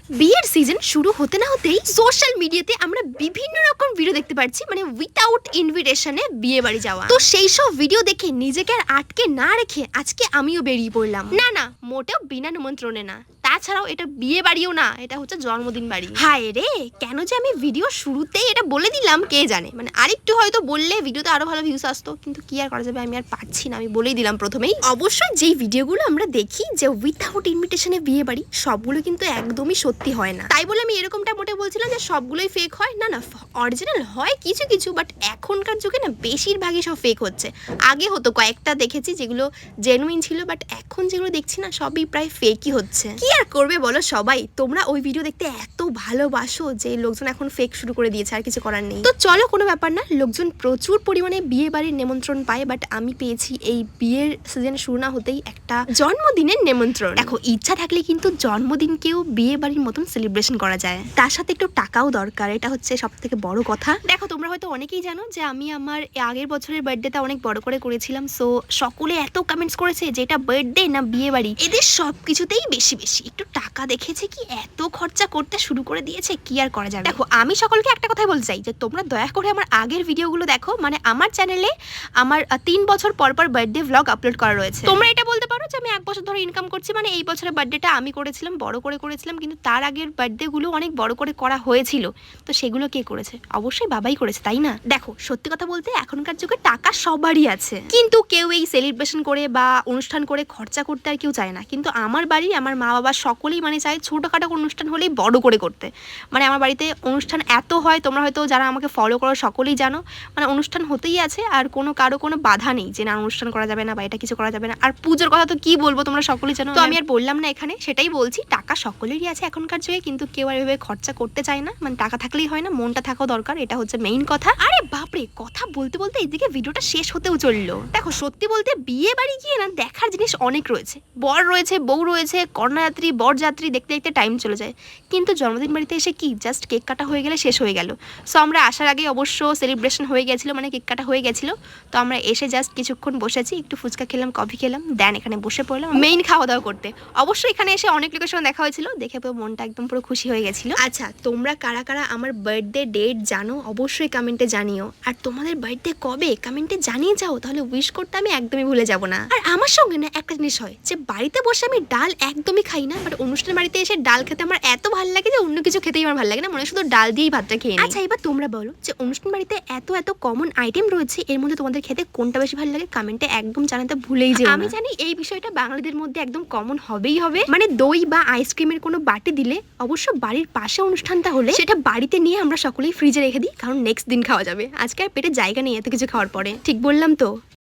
বিয়ের সিজন শুরু হতে না হতেই সোশ্যাল মিডিয়াতে আমরা বিভিন্ন রকম ভিডিও দেখতে পাচ্ছি, মানে উইথাউট ইনভিটেশনে বিয়ে বাড়ি যাওয়া। তো সেই সব ভিডিও দেখে নিজেকে আর আটকে না রেখে আজকে আমিও বেরিয়ে পড়লাম। না, মোটেও বিনা নিমন্ত্রণে না, তাছাড়াও এটা বিয়ে বাড়িও না, এটা হচ্ছে জন্মদিন বাড়ি। হায় রে, কেন যে আমি ভিডিও শুরুতেই এটা বলে দিলাম কে জানে। মানে আরেকটু হয়তো বললে ভিডিওতে আরো ভালো ভিউস আসতো, কিন্তু কি আর করা যাবে, আমি আর পারছি না, আমি বলেই দিলাম প্রথমেই। অবশ্যই যেই ভিডিওগুলো আমরা দেখি যে উইথাউট ইনভিটেশনে বিয়ে বাড়ি, সবগুলো কিন্তু একদমই সত্যি হয় না। তাই বলে আমি এরকমটা মোটে বলছিলাম যে সবগুলোই ফেক হয়, না, অরিজিনাল হয় কিছু কিছু, বাট এখনকার যুগে না বেশিরভাগই সব ফেক হচ্ছে। আগে হতো কয়েকটা দেখেছি যেগুলো জেনুইন ছিল, বাট এখন যেগুলো দেখছি না সবই প্রায় ফেকই হচ্ছে। কি আর করবে বলো সবাই, তোমরা ওই ভিডিও দেখতে এত ভালোবাসো যে লোকজন এখন ফেক শুরু করে দিয়েছে, আর কিছু করার নেই। তো চলো, কোনো ব্যাপার না, লোকজন প্রচুর পরিমাণে বিয়ে বাড়ির নিমন্ত্রণ পায়, বাট আমি পেয়েছি এই বিয়ের সিজন শুরু না হতেই একটা জন্মদিনের নিমন্ত্রণ। দেখো, ইচ্ছা থাকলে কিন্তু জন্মদিনকেও বিয়ে বাড়ির মতন সেলিব্রেশন করা যায়, তার সাথে একটু টাকাও দরকার, এটা হচ্ছে সব থেকে বড় কথা। দেখো, তোমরা হয়তো অনেকেই জানো যে আমি আমার আগের বছরের বার্থডেটা অনেক বড় করে করেছিলাম, সো সকলে এত কমেন্টস করেছে যে এটা বার্থডে না বিয়ে বাড়ি, এদের সবকিছুতেই বেশি একটু টাকা দেখেছে কি এত খরচা করতে শুরু করে দিয়েছে, কি আর করা যাবে। দেখো, আমি সকলকে একটা কথাই বলতে চাই যে তোমরা দয়া করে আমার আগের ভিডিওগুলো দেখো, মানে আমার চ্যানেলে আমার 3 বছর পর পর বার্থডে ভ্লগ আপলোড করা রয়েছে। তোমরা এটা বলতে পারো যে আমি 1 বছর ধরে ইনকাম করছি, মানে এই বছরের বার্থডেটা আমি করেছিলাম, বড় করে করেছিলাম, কিন্তু তার আগের বার্থডে গুলো অনেক বড় করে করা হয়েছিল, তো সেগুলো কে করেছে? অবশ্যই বাবাই করেছে, তাই না? দেখো, সত্যি কথা বলতে এখনকার যুগে টাকা সবারই আছে, কিন্তু কেউ এই সেলিব্রেশন করে বা অনুষ্ঠান করে খরচা করতে আর কেউ চায় না। কিন্তু আমার বাড়ি, আমার মা বাবা সকলেই মানে চায় ছোটোখাটো অনুষ্ঠান হলেই বড় করে করতে। মানে আমার বাড়িতে অনুষ্ঠান এত হয়, তোমরা হয়তো যারা আমাকে ফলো করো সকলেই জানো, মানে অনুষ্ঠান হতেই আছে, আর কারো কোনো বাধা নেই যে না অনুষ্ঠান করা যাবে না বা এটা কিছু করা যাবে না। আর পুজোর কথা তো কি বলবো, তোমরা সকলেই জানো, তো আমি আর বললাম না এখানে, সেটাই বলছি, টাকা সকলেরই আছে এখনকার যুগে, কিন্তু কেউ আর এভাবে খরচা করতে চায় না। মানে টাকা থাকলেই হয় না, মনটা থাকাও দরকার, এটা হচ্ছে মেইন কথা। আরে বাপরে, কথা বলতে বলতে এইদিকে ভিডিওটা শেষ হতেও চললো। দেখো, সত্যি বলতে বিয়ে বাড়ি গিয়ে না দেখার জিনিস অনেক রয়েছে, বর রয়েছে, বউ রয়েছে, কন্যাযাত্রী, বরযাত্রী, দেখতে দেখতে টাইম চলে যায়। কিন্তু জন্মদিন বাড়িতে এসে কি জাস্ট কেক কাটা হয়ে গেলে শেষ হয়ে গেল। সো আমরা আসার আগে অবশ্য সেলিব্রেশন হয়ে গেছিলো, মানে কেক কাটা হয়ে গেছিলো, তো আমরা এসে জাস্ট কিছুক্ষণ বসেছি, একটু ফুচকা খেলাম, কফি খেলাম, দেন এখানে বসে পড়লাম মেইন খাওয়া দাওয়া করতে। অবশ্যই এখানে এসে অনেক লোকের সঙ্গে দেখা হয়েছিল, দেখে পুরো মনটা একদম পুরো খুশি হয়ে গেছিল। আচ্ছা, তোমরা কারা কারা আমার বার্থডে ডেট জানো অবশ্যই কমেন্টে জানিও, আর তোমাদের বার্থডে কবে কমেন্টে জানিয়ে যাও, তাহলে উইশ করতে আমি একদমই ভুলে যাব না। আর আমার সঙ্গে না একটা জিনিস হয় যে বাড়িতে বসে আমি ডাল একদমই খাই না, বাট অনুষ্ঠান বাড়িতে এসে ডাল খেতে আমার এত ভালো লাগে যে অন্য কিছু খেতেই আমার ভালো লাগে না, মনে শুধু ডাল দিয়েই ভাতটা খেয়ে নিই। আচ্ছা, এবার তোমরা বলো যে অনুষ্ঠান বাড়িতে এত কমন আইটেম রয়েছে, এর মধ্যে তোমাদের খেতে কোনটা বেশি ভালো লাগে? কমেন্টে একদম জানাতে ভুলেই যেও। আমি জানি এই বিষয়টা বাঙালিদের মধ্যে একদম কমন হবেই হবে, মানে দই বা আইসক্রিমের কোনো বাটি দিলে, অবশ্য বাড়ির পাশে অনুষ্ঠানটা হলে সেটা বাড়িতে নিয়ে আমরা সকলেই ফ্রিজে রেখে দিই, কারণ নেক্সট দিন খাওয়া যাবে। আজকে আর পেটে জায়গা নেই এত কিছু খাওয়ার পরে, ঠিক বললাম তো?